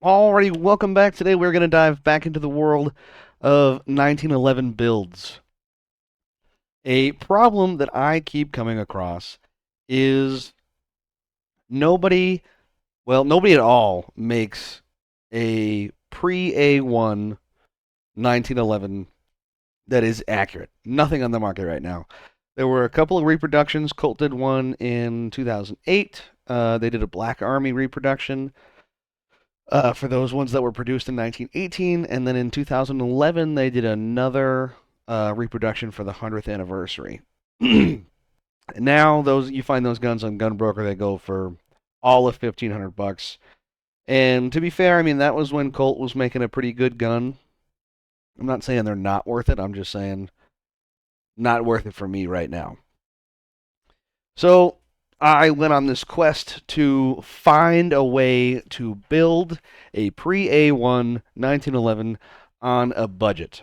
Alrighty, welcome back. Today we're going to dive back into the world of 1911 builds. A problem that I keep coming across is nobody, nobody at all makes a pre-A1 1911 that is accurate. Nothing on the market right now. There were a couple of reproductions. Colt did one in 2008. They did a Black Army reproduction. For those ones that were produced in 1918, and then in 2011 they did another reproduction for the 100th anniversary. Now those you find those guns on Gunbroker, they go for all of $1,500. And to be fair, I mean that was when Colt was making a pretty good gun. I'm not saying they're not worth it. I'm just saying not worth it for me right now. So I went on this quest to find a way to build a pre-A1 1911 on a budget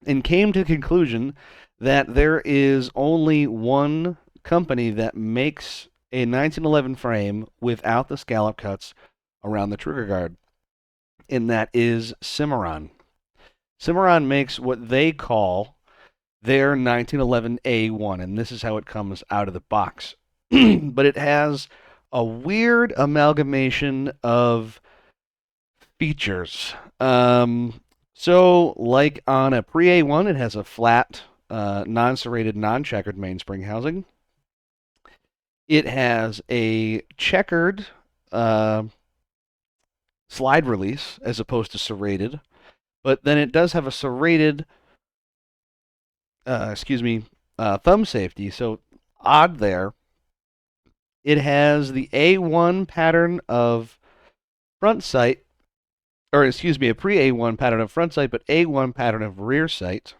and came to the conclusion that there is only one company that makes a 1911 frame without the scallop cuts around the trigger guard, and that is Cimarron. Cimarron makes what they call their 1911A1, and this is how it comes out of the box. But it has a weird amalgamation of features. So, like on a pre-A1, it has a flat, non-serrated, non-checkered mainspring housing. It has a checkered slide release as opposed to serrated, but then it does have a serrated, thumb safety. So odd there. It has the A1 pattern of front sight, or excuse me, a pre-A1 pattern of front sight, but A1 pattern of rear sight.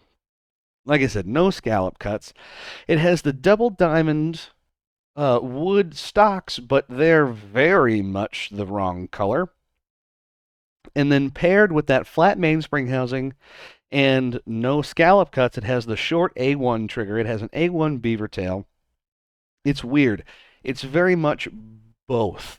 Like I said, no scallop cuts. It has the double diamond wood stocks, but they're very much the wrong color. And then paired with that flat mainspring housing and no scallop cuts, it has the short A1 trigger. It has an A1 beaver tail. It's weird. It's very much both.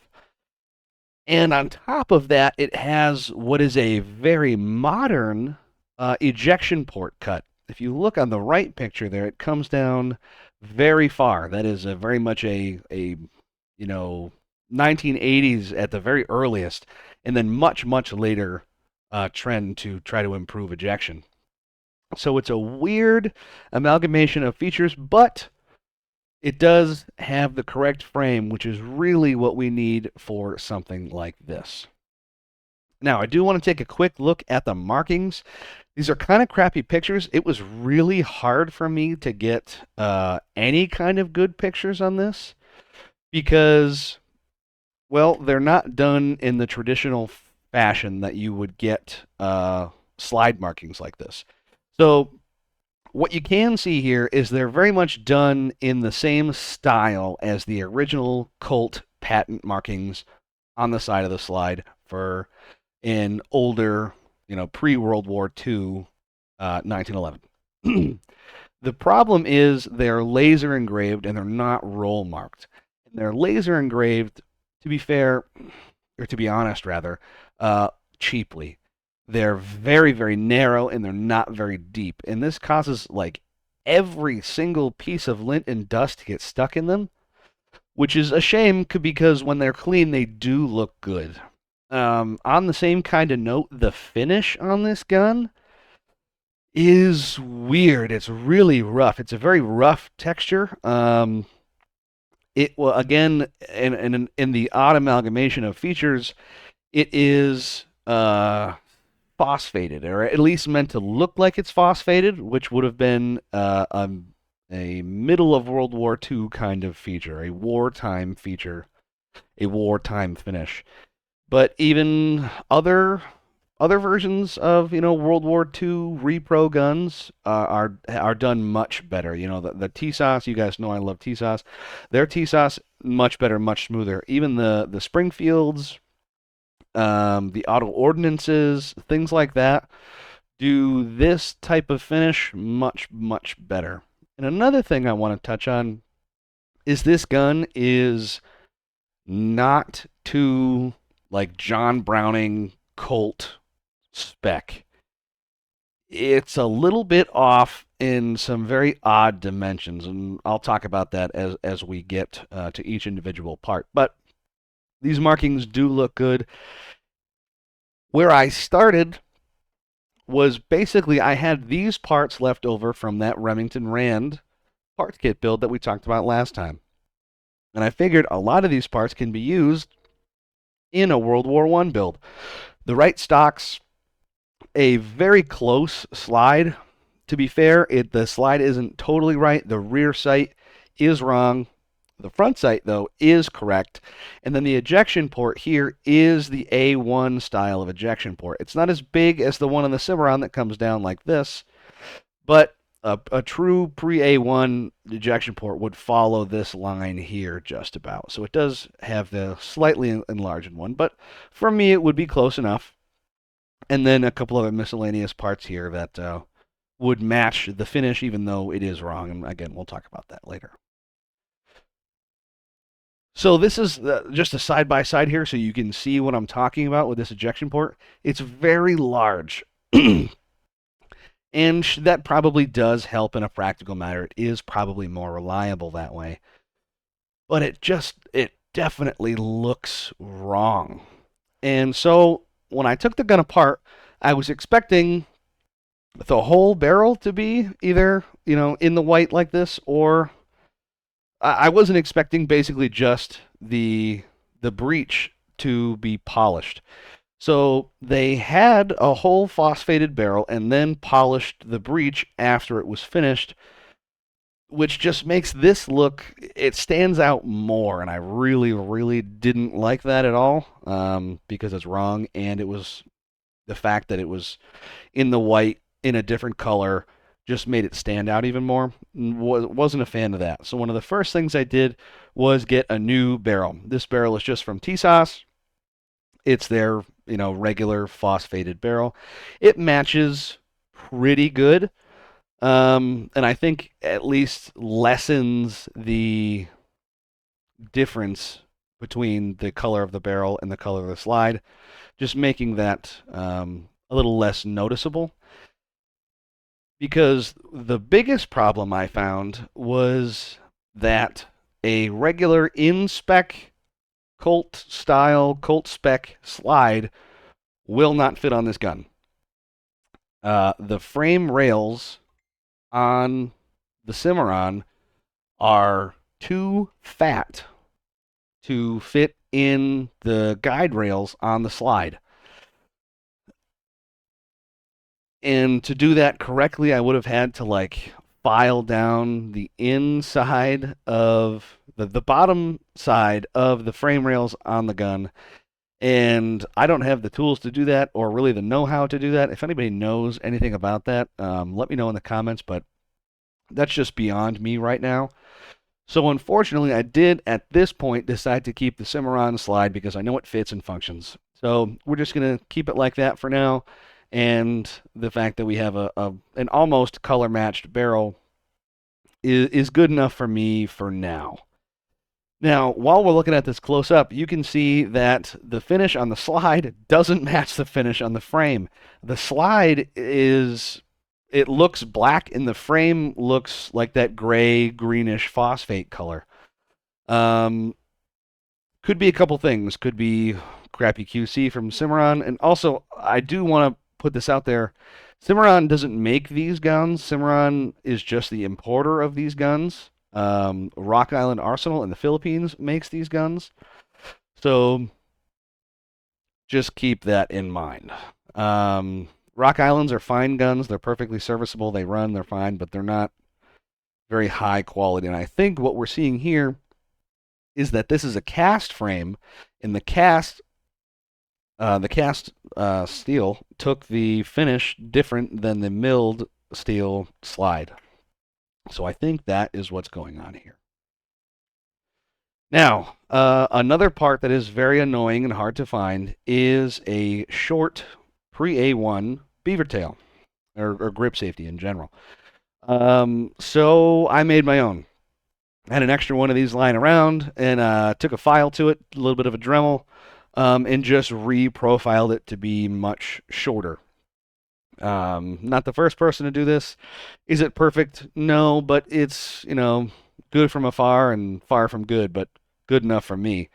And on top of that, it has what is a very modern ejection port cut. If you look on the right picture there, it comes down very far. That is a very much a 1980s at the very earliest, and then much later trend to try to improve ejection. So it's a weird amalgamation of features, but it does have the correct frame, which is really what we need for something like this. Now, I do want to take a quick look at the markings. These are kind of crappy pictures. It was really hard for me to get any kind of good pictures on this because, well, they're not done in the traditional fashion that you would get slide markings like this. So what you can see here is they're very much done in the same style as the original Colt patent markings on the side of the slide for an older, pre-World War II 1911. The problem is they're laser engraved and they're not roll marked. And they're laser engraved, to be fair, or to be honest rather, cheaply. They're very narrow and they're not very deep. And this causes like every single piece of lint and dust to get stuck in them, which is a shame because when they're clean, they do look good. On the same kind of note, the finish on this gun is weird. It's really rough. It's a very rough texture. Again, in the odd amalgamation of features, it is phosphated, or at least meant to look like it's phosphated, which would have been a middle of World War II kind of feature, a wartime feature, a wartime finish. But even other versions of World War II repro guns are done much better. The TSOS, you guys know I love TSOS. Their TSOS much better, much smoother. Even the Springfields, the auto ordinances, things like that, do this type of finish much better. And another thing I want to touch on is this gun is not too like John Browning Colt spec. It's a little bit off in some very odd dimensions, and I'll talk about that as we get to each individual part. But these markings do look good. Where I started was basically I had these parts left over from that Remington Rand parts kit build that we talked about last time. And I figured a lot of these parts can be used in a World War I build. The right stocks, a very close slide. To be fair, the slide isn't totally right. The rear sight is wrong. The front sight, though, is correct. And then the ejection port here is the A1 style of ejection port. It's not as big as the one on the Cimarron that comes down like this, but a true pre-A1 ejection port would follow this line here just about. So it does have the slightly enlarged one, but for me it would be close enough. And then a couple other miscellaneous parts here that would match the finish, even though it is wrong. And again, we'll talk about that later. So this is just a side-by-side here so you can see what I'm talking about with this ejection port. It's very large. And that probably does help in a practical matter. It is probably more reliable that way. But it definitely looks wrong. And so when I took the gun apart, I was expecting the whole barrel to be either, in the white like this, or I wasn't expecting basically just the breech to be polished. So they had a whole phosphated barrel and then polished the breech after it was finished, which just makes this look, it stands out more. And I really, really didn't like that at all, because it's wrong. And it was the fact that it was in the white in a different color just made it stand out even more. Wasn't a fan of that. So one of the first things I did was get a new barrel. This barrel is just from TSOS. It's their, regular phosphated barrel. It matches pretty good, and I think at least lessens the difference between the color of the barrel and the color of the slide, just making that a little less noticeable. Because the biggest problem I found was that a regular in-spec Colt spec slide will not fit on this gun. The frame rails on the Cimarron are too fat to fit in the guide rails on the slide. And to do that correctly, I would have had to file down the inside of the bottom side of the frame rails on the gun. And I don't have the tools to do that, or really the know-how to do that. If anybody knows anything about that, let me know in the comments, but that's just beyond me right now. So unfortunately, I did at this point decide to keep the Cimarron slide because I know it fits and functions. So we're just going to keep it like that for now. And the fact that we have an almost color-matched barrel is good enough for me for now. Now, while we're looking at this close up, you can see that the finish on the slide doesn't match the finish on the frame. The slide it looks black, and the frame looks like that gray, greenish phosphate color. Could be a couple things. Could be crappy QC from Cimarron. And also, I do want to put this out there. Cimarron doesn't make these guns. Cimarron is just the importer of these guns. Rock Island Arsenal in the Philippines makes these guns. So just keep that in mind. Rock Islands are fine guns. They're perfectly serviceable. They run, they're fine, but they're not very high quality. And I think what we're seeing here is that this is a cast frame, and the cast steel took the finish different than the milled steel slide. So I think that is what's going on here. Now, another part that is very annoying and hard to find is a short pre-A1 beaver tail, or grip safety in general. So I made my own. I had an extra one of these lying around, and took a file to it, a little bit of a Dremel. and just reprofiled it to be much shorter. Not the first person to do this. Is it perfect? No, but it's, good from afar and far from good, but good enough for me,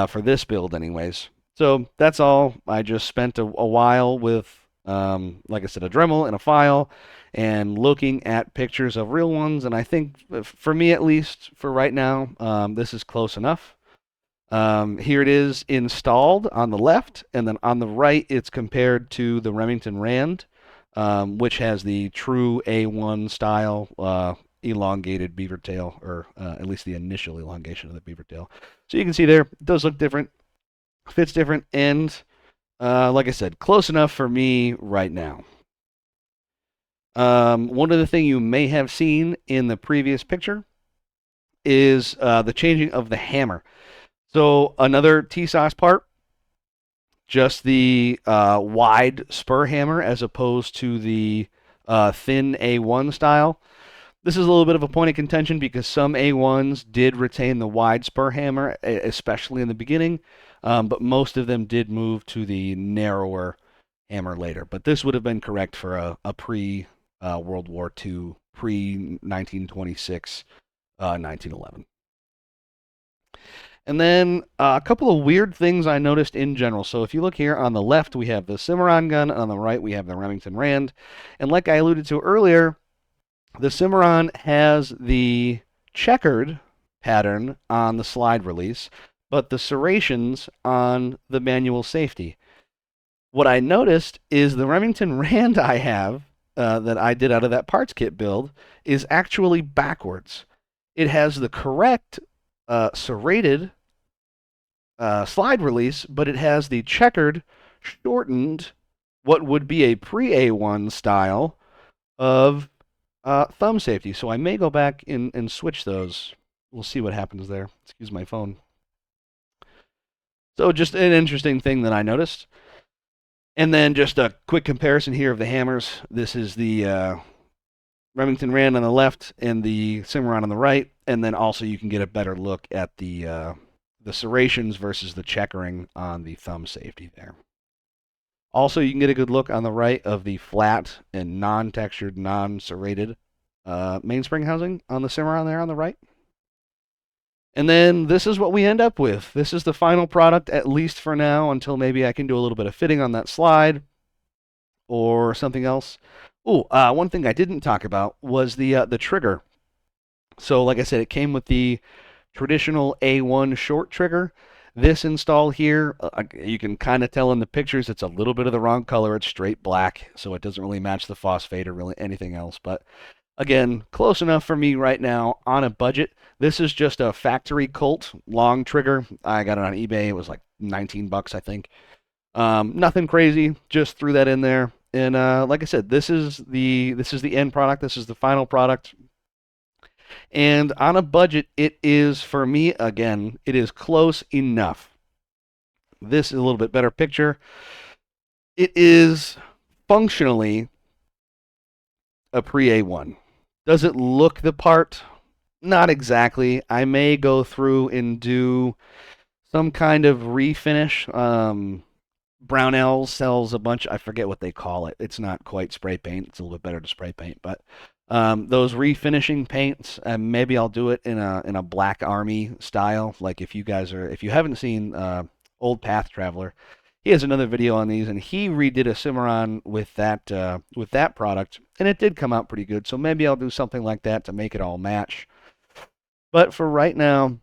for this build, anyways. So that's all. I just spent a while with, like I said, a Dremel and a file and looking at pictures of real ones. And I think, for me at least, for right now, this is close enough. Here it is installed on the left, and then on the right, it's compared to the Remington Rand, which has the true A1 style elongated beaver tail, or at least the initial elongation of the beaver tail. So you can see there, it does look different, fits different, and like I said, close enough for me right now. One other thing you may have seen in the previous picture is the changing of the hammer. So another TSOS part, just the wide spur hammer as opposed to the thin A1 style. This is a little bit of a point of contention because some A1s did retain the wide spur hammer, especially in the beginning, but most of them did move to the narrower hammer later. But this would have been correct for a pre-World War II, pre-1926, 1911. And then a couple of weird things I noticed in general. So if you look here on the left, we have the Cimarron gun, and on the right, we have the Remington Rand. And like I alluded to earlier, the Cimarron has the checkered pattern on the slide release, but the serrations on the manual safety. What I noticed is the Remington Rand I have, that I did out of that parts kit build, is actually backwards. It has the correct serrated slide release, but it has the checkered, shortened, what would be a pre-A1 style of thumb safety. So I may go back and switch those. We'll see what happens there. Excuse my phone. So just an interesting thing that I noticed. And then just a quick comparison here of the hammers. This is the Remington Rand on the left and the Cimarron on the right. And then also you can get a better look at the serrations versus the checkering on the thumb safety there. Also, you can get a good look on the right of the flat and non-textured, non-serrated mainspring housing on the Cimarron there on the right. And then this is what we end up with. This is the final product, at least for now, until maybe I can do a little bit of fitting on that slide or something else. Oh, one thing I didn't talk about was the trigger. So like I said, it came with the traditional A1 short trigger. This install here, you can kind of tell in the pictures it's a little bit of the wrong color. It's straight black, so it doesn't really match the phosphate or really anything else. But again, close enough for me right now on a budget. This is just a factory Colt long trigger. I got it on eBay. It was like 19 bucks, I think. Nothing crazy. Just threw that in there. And like I said, this is the end product. This is the final product. And on a budget, it is, for me, again, it is close enough. This is a little bit better picture. It is functionally a pre-A1. Does it look the part? Not exactly. I may go through and do some kind of refinish. Brownell sells a bunch, I forget what they call it. It's not quite spray paint. It's a little bit better to spray paint, but those refinishing paints, maybe I'll do it in a Black Army style. Like if you haven't seen Old Path Traveler, he has another video on these, and he redid a Cimarron with that product, and it did come out pretty good. So maybe I'll do something like that to make it all match. But for right now,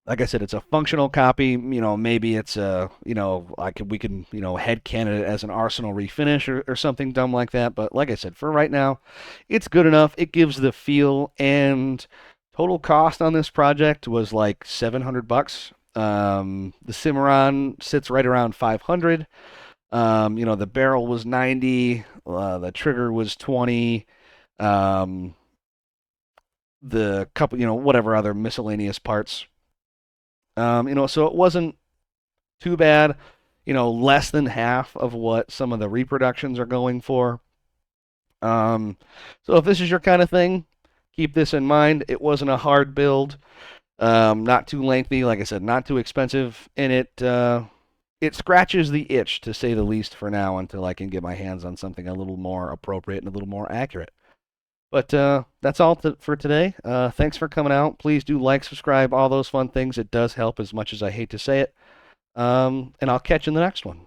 like I said, it's a functional copy. Maybe it's we can head candidate as an Arsenal refinish or something dumb like that. But like I said, for right now, it's good enough. It gives the feel, and total cost on this project was like $700. The Cimarron sits right around 500. The barrel was 90. The trigger was 20. The couple, whatever other miscellaneous parts. So it wasn't too bad, less than half of what some of the reproductions are going for. So if this is your kind of thing, keep this in mind. It wasn't a hard build, not too lengthy, like I said, not too expensive, and it it scratches the itch, to say the least, for now, until I can get my hands on something a little more appropriate and a little more accurate. But that's all for today. Thanks for coming out. Please do like, subscribe, all those fun things. It does help, as much as I hate to say it. And I'll catch you in the next one.